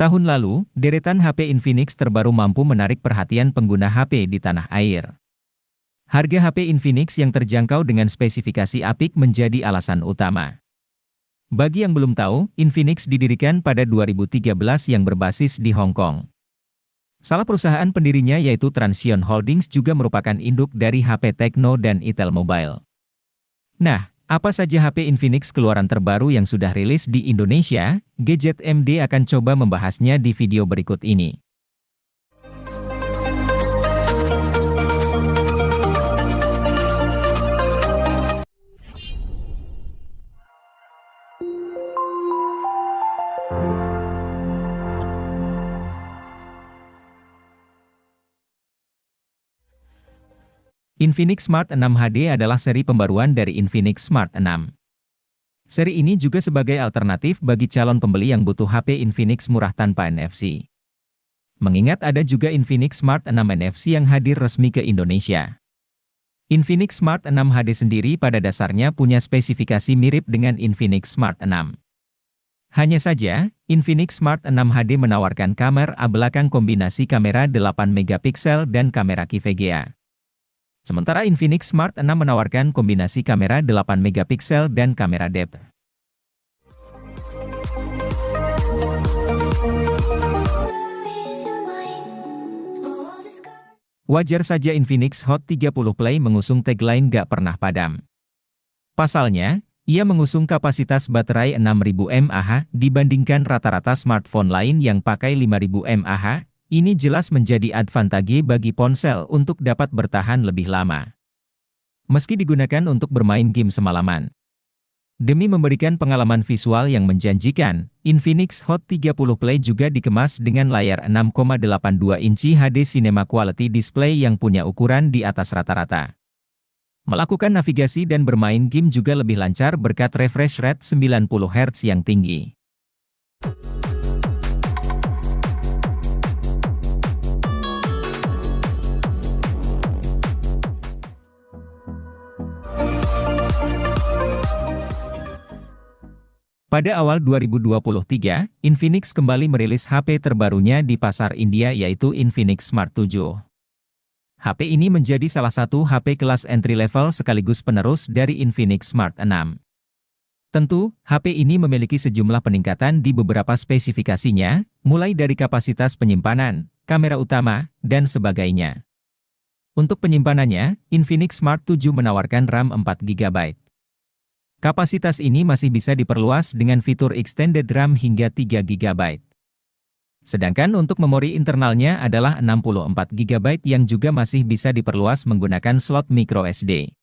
Tahun lalu, deretan HP Infinix terbaru mampu menarik perhatian pengguna HP di tanah air. Harga HP Infinix yang terjangkau dengan spesifikasi apik menjadi alasan utama. Bagi yang belum tahu, Infinix didirikan pada 2013 yang berbasis di Hong Kong. Salah perusahaan pendirinya yaitu Transsion Holdings juga merupakan induk dari HP Tecno dan Itel Mobile. Nah, apa saja HP Infinix keluaran terbaru yang sudah rilis di Indonesia? Gadget MD akan coba membahasnya di video berikut ini. Infinix Smart 6 HD adalah seri pembaruan dari Infinix Smart 6. Seri ini juga sebagai alternatif bagi calon pembeli yang butuh HP Infinix murah tanpa NFC. Mengingat ada juga Infinix Smart 6 NFC yang hadir resmi ke Indonesia. Infinix Smart 6 HD sendiri pada dasarnya punya spesifikasi mirip dengan Infinix Smart 6. Hanya saja, Infinix Smart 6 HD menawarkan kamera belakang kombinasi kamera 8 megapiksel dan kamera QVGA. Sementara Infinix Smart 6 menawarkan kombinasi kamera 8 megapiksel dan kamera depth. Wajar saja Infinix Hot 30 Play mengusung tagline "Gak pernah padam". Pasalnya, ia mengusung kapasitas baterai 6000 mAh dibandingkan rata-rata smartphone lain yang pakai 5000 mAh. Ini jelas menjadi advantage bagi ponsel untuk dapat bertahan lebih lama. Meski digunakan untuk bermain game semalaman. Demi memberikan pengalaman visual yang menjanjikan, Infinix Hot 30 Play juga dikemas dengan layar 6,82 inci HD Cinema Quality Display yang punya ukuran di atas rata-rata. Melakukan navigasi dan bermain game juga lebih lancar berkat refresh rate 90 Hz yang tinggi. Pada awal 2023, Infinix kembali merilis HP terbarunya di pasar India yaitu Infinix Smart 7. HP ini menjadi salah satu HP kelas entry level sekaligus penerus dari Infinix Smart 6. Tentu, HP ini memiliki sejumlah peningkatan di beberapa spesifikasinya, mulai dari kapasitas penyimpanan, kamera utama, dan sebagainya. Untuk penyimpanannya, Infinix Smart 7 menawarkan RAM 4GB. Kapasitas ini masih bisa diperluas dengan fitur extended RAM hingga 3GB. Sedangkan untuk memori internalnya adalah 64GB yang juga masih bisa diperluas menggunakan slot microSD.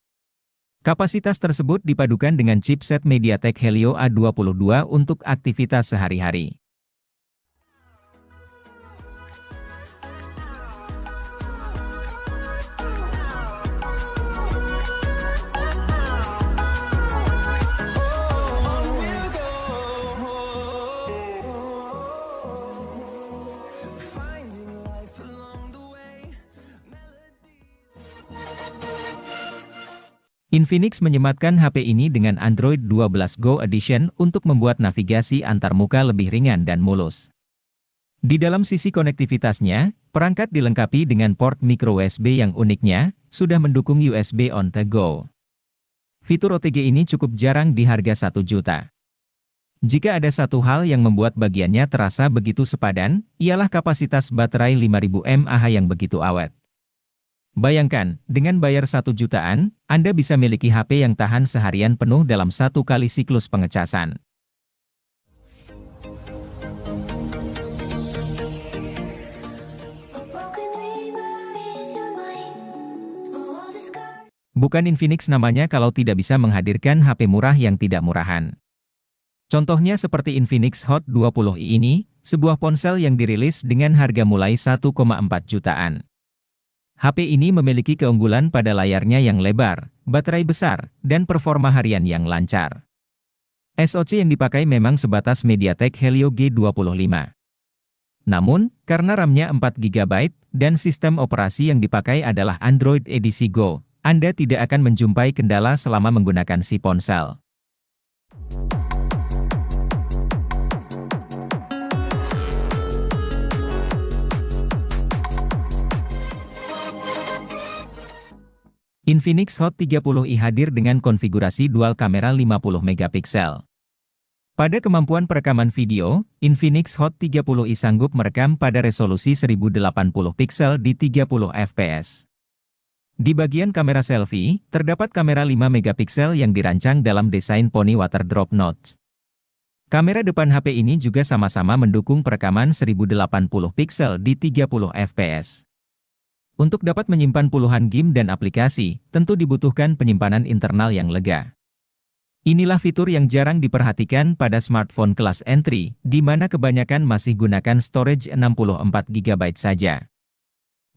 Kapasitas tersebut dipadukan dengan chipset MediaTek Helio A22 untuk aktivitas sehari-hari. Infinix menyematkan HP ini dengan Android 12 Go Edition untuk membuat navigasi antar muka lebih ringan dan mulus. Di dalam sisi konektivitasnya, perangkat dilengkapi dengan port micro USB yang uniknya, sudah mendukung USB on the go. Fitur OTG ini cukup jarang di harga 1 juta. Jika ada satu hal yang membuat bagiannya terasa begitu sepadan, ialah kapasitas baterai 5000 mAh yang begitu awet. Bayangkan, dengan bayar 1 jutaan, Anda bisa miliki HP yang tahan seharian penuh dalam 1 kali siklus pengecasan. Bukan Infinix namanya kalau tidak bisa menghadirkan HP murah yang tidak murahan. Contohnya seperti Infinix Hot 20i ini, sebuah ponsel yang dirilis dengan harga mulai 1,4 jutaan. HP ini memiliki keunggulan pada layarnya yang lebar, baterai besar, dan performa harian yang lancar. SoC yang dipakai memang sebatas MediaTek Helio G25. Namun, karena RAM-nya 4GB, dan sistem operasi yang dipakai adalah Android edisi Go, Anda tidak akan menjumpai kendala selama menggunakan si ponsel. Infinix Hot 30i hadir dengan konfigurasi dual kamera 50 megapiksel. Pada kemampuan perekaman video, Infinix Hot 30i sanggup merekam pada resolusi 1080 piksel di 30 fps. Di bagian kamera selfie, terdapat kamera 5 megapiksel yang dirancang dalam desain poni water drop notch. Kamera depan HP ini juga sama-sama mendukung perekaman 1080 piksel di 30 fps. Untuk dapat menyimpan puluhan game dan aplikasi, tentu dibutuhkan penyimpanan internal yang lega. Inilah fitur yang jarang diperhatikan pada smartphone kelas entry, di mana kebanyakan masih gunakan storage 64 GB saja.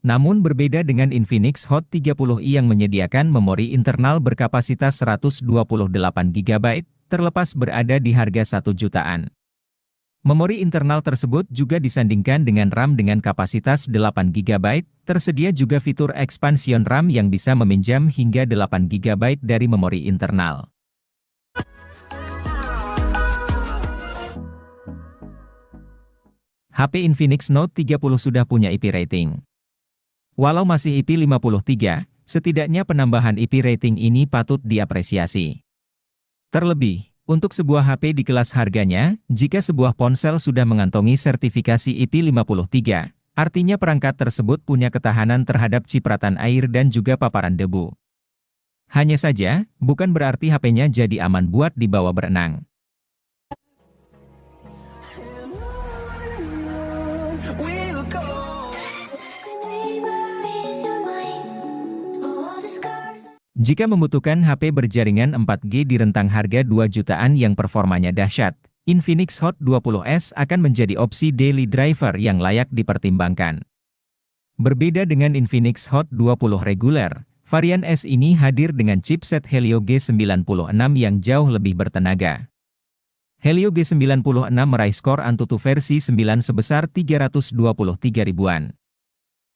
Namun berbeda dengan Infinix Hot 30i yang menyediakan memori internal berkapasitas 128 GB, terlepas berada di harga 1 jutaan. Memori internal tersebut juga disandingkan dengan RAM dengan kapasitas 8 GB, tersedia juga fitur expansion RAM yang bisa meminjam hingga 8 GB dari memori internal. HP Infinix Note 30 sudah punya IP rating. Walau masih IP 53, setidaknya penambahan IP rating ini patut diapresiasi. Terlebih, untuk sebuah HP di kelas harganya, jika sebuah ponsel sudah mengantongi sertifikasi IP 53, artinya perangkat tersebut punya ketahanan terhadap cipratan air dan juga paparan debu. Hanya saja, bukan berarti HP-nya jadi aman buat dibawa berenang. Jika membutuhkan HP berjaringan 4G di rentang harga 2 jutaan yang performanya dahsyat, Infinix Hot 20s akan menjadi opsi daily driver yang layak dipertimbangkan. Berbeda dengan Infinix Hot 20 reguler, varian S ini hadir dengan chipset Helio G96 yang jauh lebih bertenaga. Helio G96 meraih skor Antutu versi 9 sebesar 323 ribuan.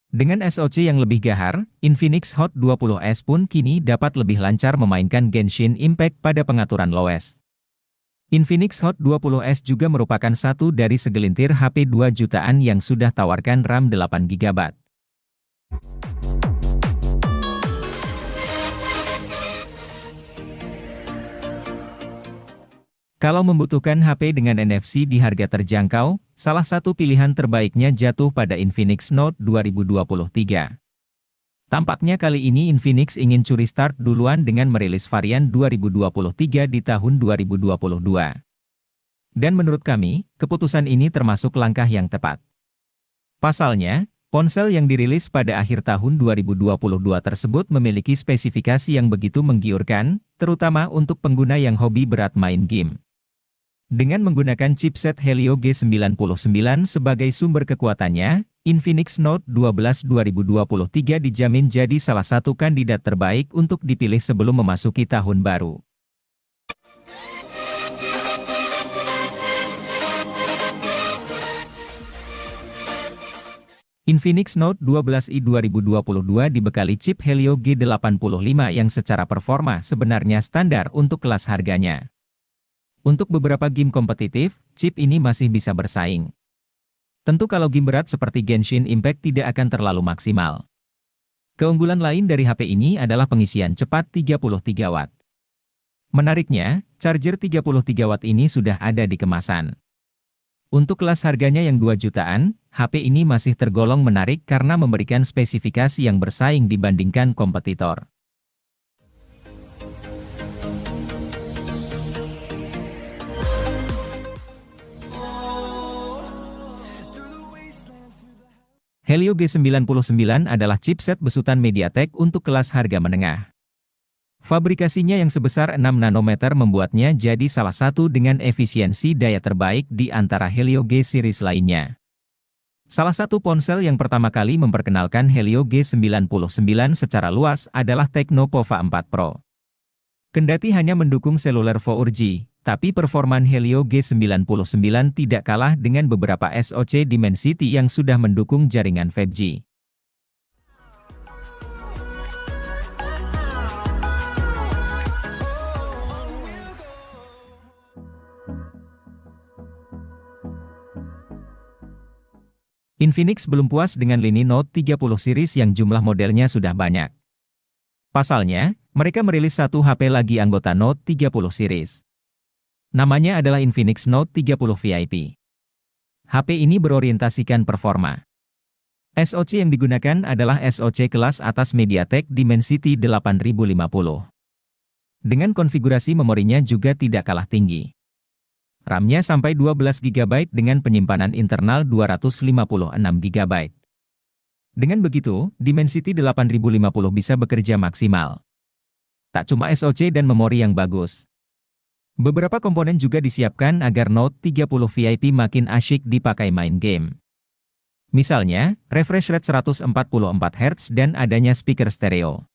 Dengan SoC yang lebih gahar, Infinix Hot 20s pun kini dapat lebih lancar memainkan Genshin Impact pada pengaturan lowes. Infinix Hot 20s juga merupakan satu dari segelintir HP 2 jutaan yang sudah tawarkan RAM 8 GB. Kalau membutuhkan HP dengan NFC di harga terjangkau, salah satu pilihan terbaiknya jatuh pada Infinix Note 2023. Tampaknya kali ini Infinix ingin curi start duluan dengan merilis varian 2023 di tahun 2022. Dan menurut kami, keputusan ini termasuk langkah yang tepat. Pasalnya, ponsel yang dirilis pada akhir tahun 2022 tersebut memiliki spesifikasi yang begitu menggiurkan, terutama untuk pengguna yang hobi berat main game. Dengan menggunakan chipset Helio G99 sebagai sumber kekuatannya, Infinix Note 12 2023 dijamin jadi salah satu kandidat terbaik untuk dipilih sebelum memasuki tahun baru. Infinix Note 12i 2022 dibekali chip Helio G85 yang secara performa sebenarnya standar untuk kelas harganya. Untuk beberapa game kompetitif, chip ini masih bisa bersaing. Tentu kalau game berat seperti Genshin Impact tidak akan terlalu maksimal. Keunggulan lain dari HP ini adalah pengisian cepat 33 Watt. Menariknya, charger 33 Watt ini sudah ada di kemasan. Untuk kelas harganya yang 2 jutaan, HP ini masih tergolong menarik karena memberikan spesifikasi yang bersaing dibandingkan kompetitor. Helio G99 adalah chipset besutan MediaTek untuk kelas harga menengah. Fabrikasinya yang sebesar 6 nanometer membuatnya jadi salah satu dengan efisiensi daya terbaik di antara Helio G series lainnya. Salah satu ponsel yang pertama kali memperkenalkan Helio G99 secara luas adalah Tecno Pova 4 Pro. Kendati hanya mendukung seluler 4G, tapi performan Helio G99 tidak kalah dengan beberapa SoC Dimensity yang sudah mendukung jaringan 5G. Infinix belum puas dengan lini Note 30 series yang jumlah modelnya sudah banyak. Pasalnya, mereka merilis satu HP lagi anggota Note 30 series. Namanya adalah Infinix Note 30 VIP. HP ini berorientasikan performa. SoC yang digunakan adalah SoC kelas atas MediaTek Dimensity 8050. Dengan konfigurasi memorinya juga tidak kalah tinggi. RAM-nya sampai 12 GB dengan penyimpanan internal 256 GB. Dengan begitu, Dimensity 8050 bisa bekerja maksimal. Tak cuma SoC dan memori yang bagus. Beberapa komponen juga disiapkan agar Note 30 VIP makin asyik dipakai main game. Misalnya, refresh rate 144 Hz dan adanya speaker stereo.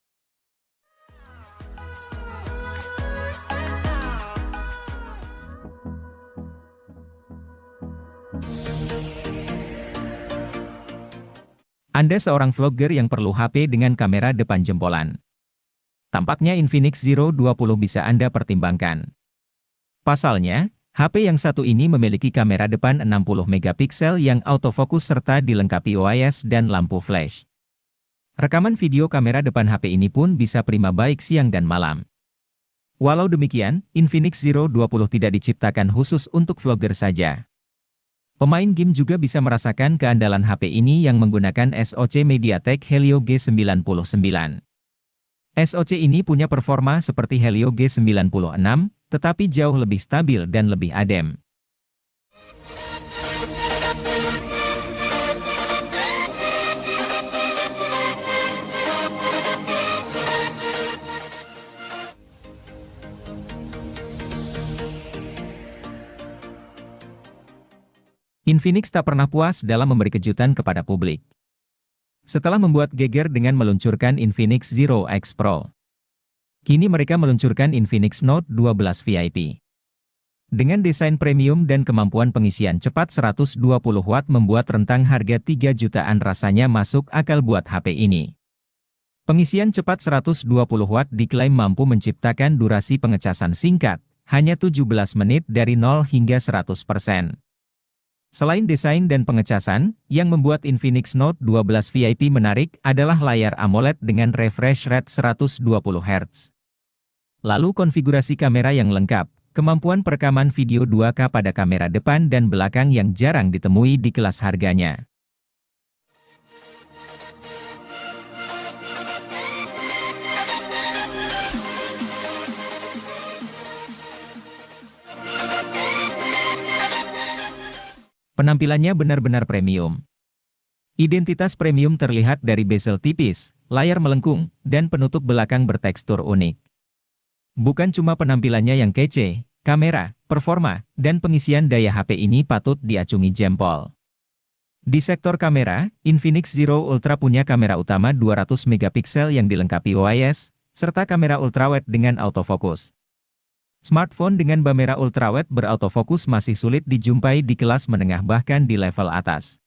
Anda seorang vlogger yang perlu HP dengan kamera depan jempolan. Tampaknya Infinix Zero 20 bisa Anda pertimbangkan. Pasalnya, HP yang satu ini memiliki kamera depan 60 megapiksel yang autofokus serta dilengkapi OIS dan lampu flash. Rekaman video kamera depan HP ini pun bisa prima baik siang dan malam. Walau demikian, Infinix Zero 20 tidak diciptakan khusus untuk vlogger saja. Pemain game juga bisa merasakan keandalan HP ini yang menggunakan SoC MediaTek Helio G99. SoC ini punya performa seperti Helio G96, tetapi jauh lebih stabil dan lebih adem. Infinix tak pernah puas dalam memberi kejutan kepada publik. Setelah membuat geger dengan meluncurkan Infinix Zero X Pro, kini mereka meluncurkan Infinix Note 12 VIP. Dengan desain premium dan kemampuan pengisian cepat 120 Watt membuat rentang harga 3 jutaan rasanya masuk akal buat HP ini. Pengisian cepat 120 Watt diklaim mampu menciptakan durasi pengecasan singkat, hanya 17 menit dari 0 hingga 100%. Selain desain dan pengecasan, yang membuat Infinix Note 12 VIP menarik adalah layar AMOLED dengan refresh rate 120 Hz. Lalu konfigurasi kamera yang lengkap, kemampuan perekaman video 2K pada kamera depan dan belakang yang jarang ditemui di kelas harganya. Penampilannya benar-benar premium. Identitas premium terlihat dari bezel tipis, layar melengkung, dan penutup belakang bertekstur unik. Bukan cuma penampilannya yang kece, kamera, performa, dan pengisian daya HP ini patut diacungi jempol. Di sektor kamera, Infinix Zero Ultra punya kamera utama 200 megapiksel yang dilengkapi OIS, serta kamera ultrawide dengan autofokus. Smartphone dengan kamera ultrawide berautofokus masih sulit dijumpai di kelas menengah bahkan di level atas.